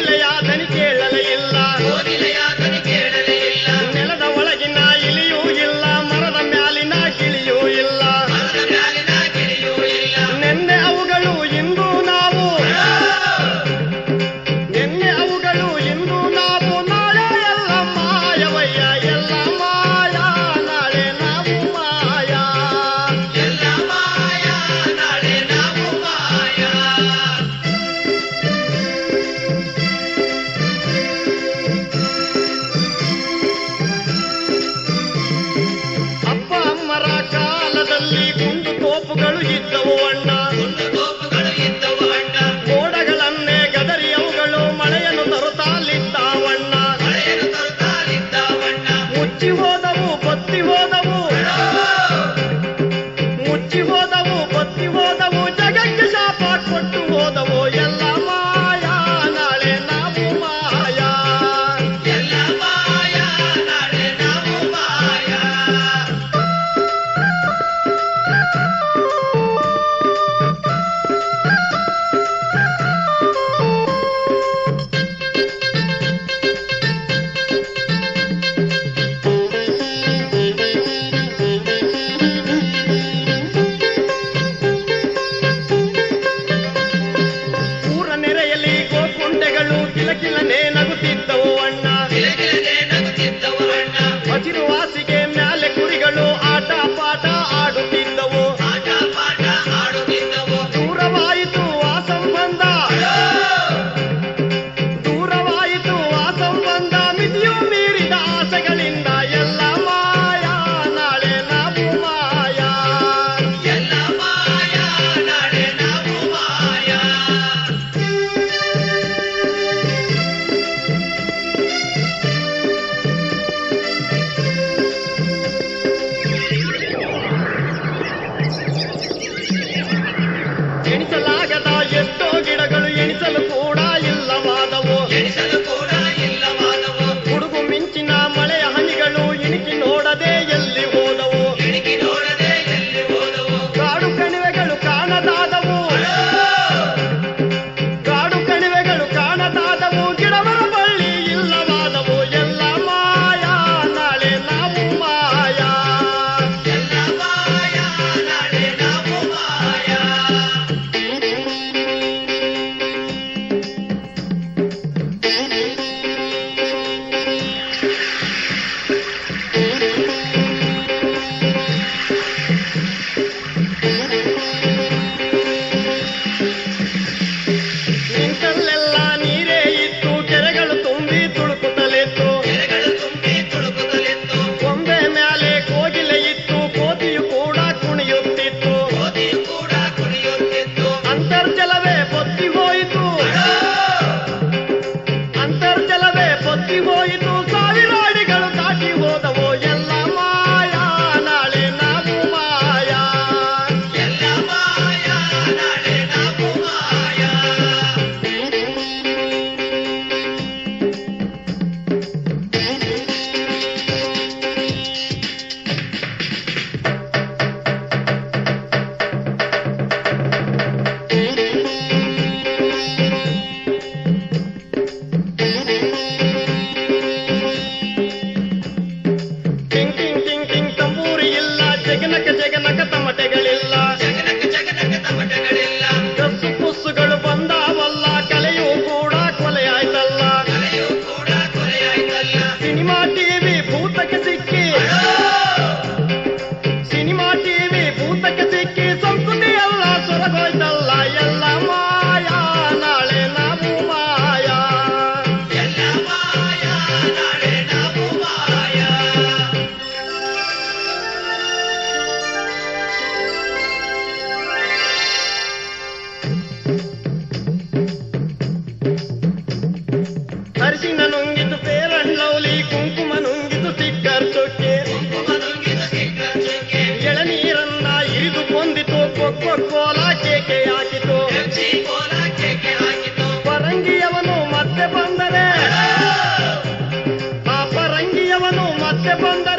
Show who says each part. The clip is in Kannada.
Speaker 1: ಕೋಗಿಲೆಯ ದನಿ ಕೇಳಲೇ ಇಲ್ಲ, ನೆಲದ ಒಳಗಿನ ಇಲಿಯೂ ಇಲ್ಲ, ಮರದ ಮ್ಯಾಲಿನ ಗಿಳಿಯೂ ಇಲ್ಲ. ನೆನ್ನೆ ಅವುಗಳು ಇಂದು ನಾವು, ನೆನ್ನೆ ಅವುಗಳು ಇಂದು ನಾವು, ನಾಳೆ ಎಲ್ಲ ಮಾಯವಯ್ಯ, ಎಲ್ಲ ಮಾಯ, ನಾಳೆ ನಾವು ಮಾಯ, ಎಲ್ಲ ಮಾಯ, ನಾಳೆ ನಾವು ಮಾಯ. ಅಪ್ಪ ಅಮ್ಮರ ಕಾಲದಲ್ಲಿ ಗುಂಡು ತೋಪುಗಳು ಇದ್ದವು ಅಣ್ಣ, ಮೋಡಗಳನ್ನೇ ಗದರಿ ಅವುಗಳು ಮಳೆಯನ್ನು ತರುತ್ತಾಲಿದ್ದಾವಣ್ಣ. ಮುಚ್ಚಿ ಹೋದವು ಬತ್ತಿ ಹೋದವು, ಮುಚ್ಚಿ ಹೋದವು ಬತ್ತಿ ಹೋದವು, ಜಗಕ್ಕೆ ಶಾಪ ಕೊಟ್ಟು ಹೋದವು, ಎಲ್ಲ ಮಾಯ, ನಾಳೆ ನಾವು ಮಾಯ, ಎಲ್ಲ ಮಾಯ, ನಾಳೆ ನಾವು ಮಾಯ. ಊರ ನೆರೆಯಲ್ಲಿ ಗೋಕುಂಟೆಗಳು ಕಿಲಕಿಲನೆ ನಗುತ್ತಿದ್ದವು ಅಣ್ಣ, ಹಸಿರುವಾಸಿಗೆ ಮ್ಯಾಲೆ ಕುರಿಗಳು ಆಟ ಪಾಠ ಆಡುತ್ತಿದ್ದವು. ದೂರವಾಯಿತು ಆ ಸಂಬಂಧ, ದೂರವಾಯಿತು ಆ ಸಂಬಂಧ, ಮಿತಿಯು ಮೀರಿದ ಆಸೆಗಳಿಂದ, ಎಲ್ಲ ಮಾಯ, ನಾಳೆ ನಾವು ಮಾಯ, ಎಲ್ಲ ಮಾಯ, ನಾಳೆ ನಾವು ಮಾಯ. ಎಣಿಸಲಾಗದ ಎಷ್ಟೋ ಗಿಡಗಳು ಎಣಿಸಲು ಕೂಡ ಇಲ್ಲವಾದವು, ಗುಡುಗು ಮಿಂಚಿನ ಮಳೆಯ ಹನಿಗಳು ಇಣಿಕಿ ನೋಡದೆ ಎಲ್ಲಿ ಹೋದವು, ಕಾಡು ಕಣಿವೆಗಳು ಕಾಣದಾದವು, ಕಾಡು ಕಣಿವೆಗಳು ಕಾಣದಾದವು, ಗಿಡಮರ ಬಳ್ಳಿ ಇಲ್ಲವಾದವು, ಎಲ್ಲ ಮಾಯ, ನಾಳೆ ನಾವು ಮಾಯ, ಎಲ್ಲ ಮಾಯ, ನಾಳೆ ನಾವು ಮಾಯ. ನಿಂತಲ್ಲೆಲ್ಲ ನೀರೇ ಇತ್ತು, ಕೆರೆಗಳು ತುಂಬಿ ತುಳುಕುತ್ತಲಿತ್ತು, ಕೊಂಬೆ ಮ್ಯಾಲೆ ಕೋಗಿಲೆ ಇತ್ತು, ಕೋತಿಯು ಕೂಡ ಕುಣಿಯುತ್ತಿತ್ತು. ಅಂತರ್ಜಲವೇ ಬತ್ತಿ ಹೋಯಿತು, ಅಂತರ್ಜಲವೇ ಬತ್ತಿ ಹೋಯಿತು, ಸಾವಿರ ಅಡಿಗಳು ದಾಟಿ ಹೋದವು, ಎಲ್ಲ ಮಾಯ, ನಾಳೆ ನಾವು ಮಾಯ, ಎಲ್ಲ ಮಾಯ, ನಾಳೆ ನಾವು ಮಾಯ. ಟಿಂಗ್ ಟಿಂಗ್ ಟಿಂಗ್ ಟಿಂಗ್ ತಂಬೂರಿ ಇಲ್ಲ, ಜಗನಕ ಜಗನಕ ತಮಟೆಗಳಿಲ್ಲ, ಕಸು ಪುಸ್ಸುಗಳು ಬಂದಾವಲ್ಲ, ಕಲೆಯೂ ಕೂಡ ಕೊಲೆಯಾಯ್ತಲ್ಲ. ಸಿನಿಮಾ ಟಿವಿ ಭೂತಕ್ಕೆ ಸಿಕ್ಕಿ, ಸಿನಿಮಾ ಟಿವಿ ಭೂತಕ್ಕೆ ಸಿಕ್ಕಿ, ಸಂಸ್ಕೃತಿ ಎಲ್ಲ ಸೊರಗೋಯ್ತಲ್ಲ, ಎಲ್ಲ ಮಾಯ, ನಾಳೆ ನಾವು ಮಾಯ, ಎಲ್ಲ ಮಾಯ, ನಾಳೆ ನಾವು ಮಾಯ. ಅರಿಶಿನ ನುಂಗಿತು ಫೇರ್ ಅಂಡ್ ಲವ್ಲಿ, ಕುಂಕುಮ ನುಂಗಿತು ಸ್ಟಿಕ್ಕರ್ ಚೊಕ್ಕೆ, ಎಳನೀರನ್ನ ಇರಿದು ಕೊಂದಿತು, ಕೋಲ ಕೇಕೆ ಹಾಕಿತು. ಪರಂಗಿಯವನು ಮತ್ತೆ ಬಂದರೆ, ಆ ಪರಂಗಿಯವನು ಮತ್ತೆ ಬಂದರೆ,